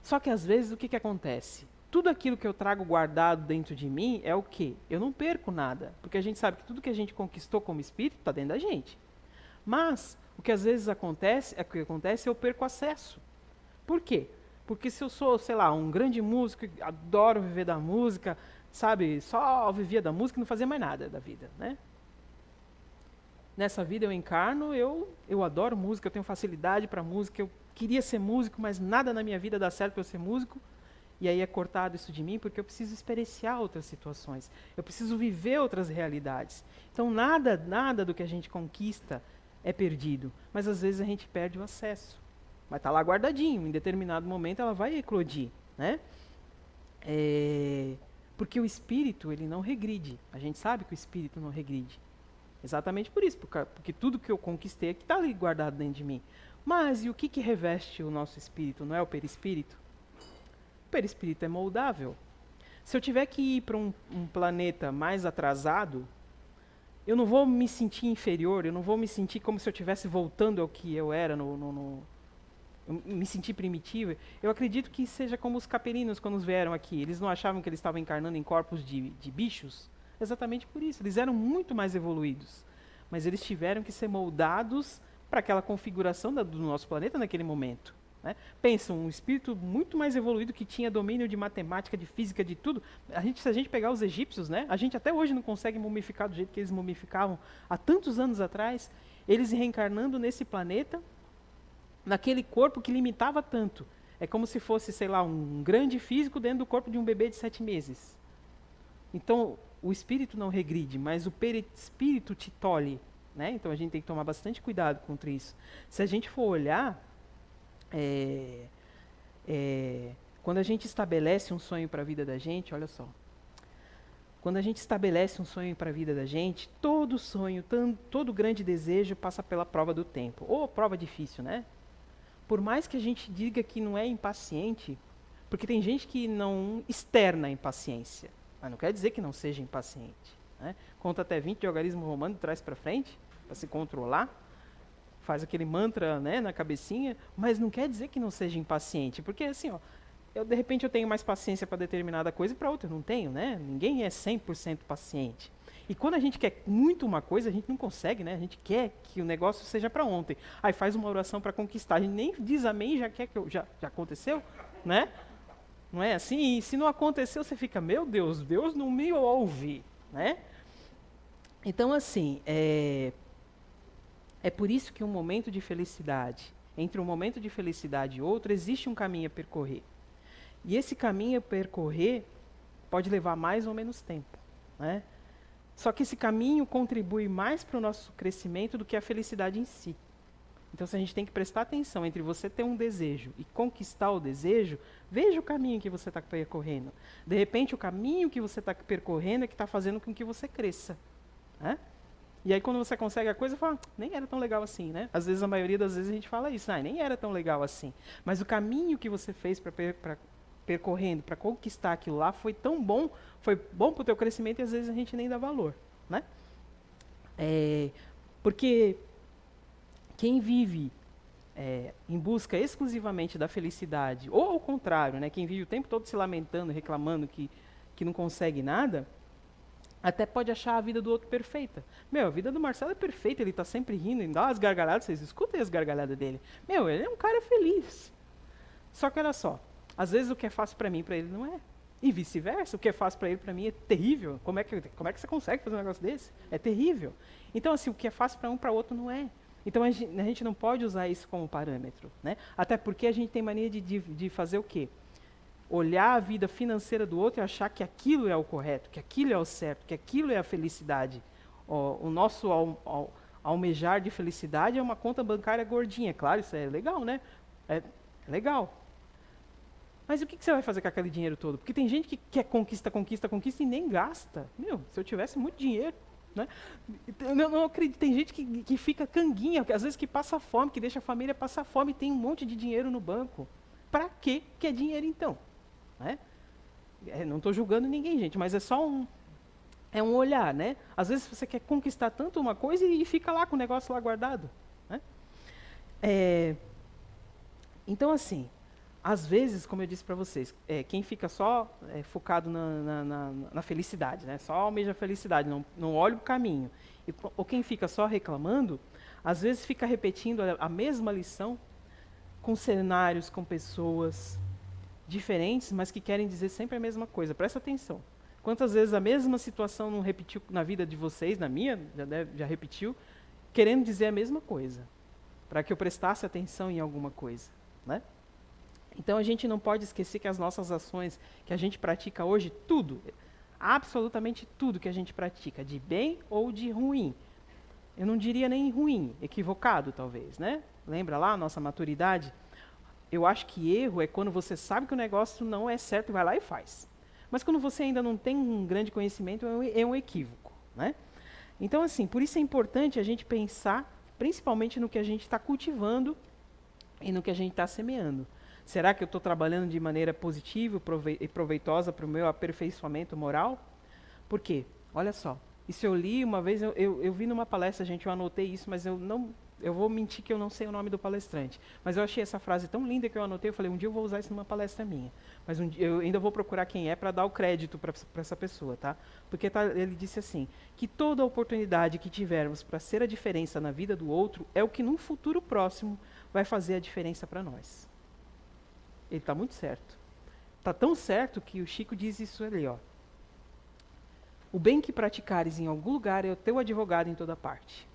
Só que às vezes o que acontece? Tudo aquilo que eu trago guardado dentro de mim é o quê? Eu não perco nada, porque a gente sabe que tudo que a gente conquistou como espírito está dentro da gente. Mas o que às vezes acontece, eu perco acesso. Por quê? Porque se eu sou, sei lá, um grande músico, adoro viver da música, sabe, só vivia da música e não fazia mais nada da vida, né? Nessa vida eu encarno, eu adoro música, eu tenho facilidade para música, eu queria ser músico, mas nada na minha vida dá certo para eu ser músico. E aí é cortado isso de mim porque eu preciso experienciar outras situações. Eu preciso viver outras realidades. Então nada do que a gente conquista é perdido, mas às vezes a gente perde o acesso. Vai estar lá guardadinho, em determinado momento ela vai eclodir, né? Porque o espírito, ele não regride. A gente sabe que o espírito não regride. Exatamente por isso, porque tudo que eu conquistei aqui está ali guardado dentro de mim. Mas e o que reveste o nosso espírito? Não é o perispírito? O perispírito é moldável. Se eu tiver que ir para um planeta mais atrasado, eu não vou me sentir inferior, eu não vou me sentir como se eu estivesse voltando ao que eu era, eu me sentir primitivo. Eu acredito que seja como os capelinos quando vieram aqui. Eles não achavam que eles estavam encarnando em corpos de bichos? Exatamente por isso. Eles eram muito mais evoluídos. Mas eles tiveram que ser moldados para aquela configuração do nosso planeta naquele momento. Né? Pensa, um espírito muito mais evoluído que tinha domínio de matemática, de física, de tudo. Se a gente pegar os egípcios, né, a gente até hoje não consegue mumificar do jeito que eles mumificavam há tantos anos atrás, eles reencarnando nesse planeta, naquele corpo que limitava tanto. É como se fosse, sei lá, um grande físico dentro do corpo de um bebê de 7 meses. Então, o espírito não regride, mas o perispírito te tolhe. Né? Então, a gente tem que tomar bastante cuidado contra isso. Se a gente for olhar, quando a gente estabelece um sonho para a vida da gente, olha só. Quando a gente estabelece um sonho para a vida da gente, todo sonho, todo grande desejo passa pela prova do tempo. Ou prova difícil, né? Por mais que a gente diga que não é impaciente, porque tem gente que não externa a impaciência, mas não quer dizer que não seja impaciente. Né? Conta até 20 de algarismo romano de trás para frente, para se controlar, faz aquele mantra, né, na cabecinha, mas não quer dizer que não seja impaciente, porque assim, ó, de repente eu tenho mais paciência para determinada coisa e para outra eu não tenho, né? Ninguém é 100% paciente. E quando a gente quer muito uma coisa, a gente não consegue, né? A gente quer que o negócio seja para ontem. Aí faz uma oração para conquistar. A gente nem diz amém e já quer que já aconteceu, né? Não é assim? E se não aconteceu, você fica, meu Deus, Deus não me ouve, né? Então, assim, é por isso que um momento de felicidade, entre um momento de felicidade e outro, existe um caminho a percorrer. E esse caminho a percorrer pode levar mais ou menos tempo, né? Só que esse caminho contribui mais para o nosso crescimento do que a felicidade em si. Então, se a gente tem que prestar atenção entre você ter um desejo e conquistar o desejo, veja o caminho que você está percorrendo. De repente, o caminho que você está percorrendo é que está fazendo com que você cresça. Né? E aí, quando você consegue a coisa, fala, nem era tão legal assim, né? Às vezes, a maioria das vezes, a gente fala isso, nem era tão legal assim. Mas o caminho que você fez percorrendo, para conquistar aquilo lá, foi tão bom, foi bom para o teu crescimento e às vezes a gente nem dá valor. Né? Porque quem vive em busca exclusivamente da felicidade, ou ao contrário, né, quem vive o tempo todo se lamentando, reclamando que não consegue nada, até pode achar a vida do outro perfeita. Meu, a vida do Marcelo é perfeita, ele está sempre rindo, e dá as gargalhadas, vocês escutem as gargalhadas dele. Meu, ele é um cara feliz. Só que olha só, às vezes o que é fácil para mim, para ele não é. E vice-versa, o que é fácil para ele, para mim é terrível. Como é que você consegue fazer um negócio desse? É terrível. Então, assim, o que é fácil para um, para o outro não é. Então, a gente não pode usar isso como parâmetro. Né? Até porque a gente tem mania de fazer o quê? Olhar a vida financeira do outro e achar que aquilo é o correto, que aquilo é o certo, que aquilo é a felicidade. O nosso almejar de felicidade é uma conta bancária gordinha. Claro, isso é legal, né? É legal. Mas o que você vai fazer com aquele dinheiro todo? Porque tem gente que quer conquista e nem gasta. Meu, se eu tivesse muito dinheiro, né? Eu não acredito. Tem gente que fica canguinha, às vezes que passa fome, que deixa a família passar fome e tem um monte de dinheiro no banco. Para que é dinheiro então? Né? Não estou julgando ninguém, gente, mas é só um olhar, né? Às vezes você quer conquistar tanto uma coisa e fica lá com o negócio lá guardado. Né? Então, assim, às vezes, como eu disse para vocês, quem fica só focado na felicidade, né? Só almeja a felicidade, não olha o caminho. Ou quem fica só reclamando, às vezes fica repetindo a mesma lição com cenários, com pessoas diferentes, mas que querem dizer sempre a mesma coisa. Presta atenção. Quantas vezes a mesma situação não repetiu na vida de vocês, na minha, já repetiu, querendo dizer a mesma coisa, para que eu prestasse atenção em alguma coisa, né? Então a gente não pode esquecer que as nossas ações que a gente pratica hoje, tudo, absolutamente tudo que a gente pratica, de bem ou de ruim, eu não diria nem ruim, equivocado talvez, né? Lembra lá a nossa maturidade? Eu acho que erro é quando você sabe que o negócio não é certo e vai lá e faz. Mas quando você ainda não tem um grande conhecimento, é um equívoco, né? Então, assim, por isso é importante a gente pensar, principalmente no que a gente está cultivando e no que a gente está semeando. Será que eu estou trabalhando de maneira positiva e proveitosa para o meu aperfeiçoamento moral? Por quê? Olha só, isso eu li uma vez, eu vi numa palestra, gente, eu anotei isso, mas eu vou mentir que eu não sei o nome do palestrante. Mas eu achei essa frase tão linda que eu anotei, eu falei, um dia eu vou usar isso numa palestra minha. Mas eu ainda vou procurar quem é para dar o crédito para essa pessoa, tá? Porque ele disse assim, que toda oportunidade que tivermos para ser a diferença na vida do outro é o que num futuro próximo vai fazer a diferença para nós. Ele está muito certo. Está tão certo que o Chico diz isso ali, ó. O bem que praticares em algum lugar é o teu advogado em toda parte.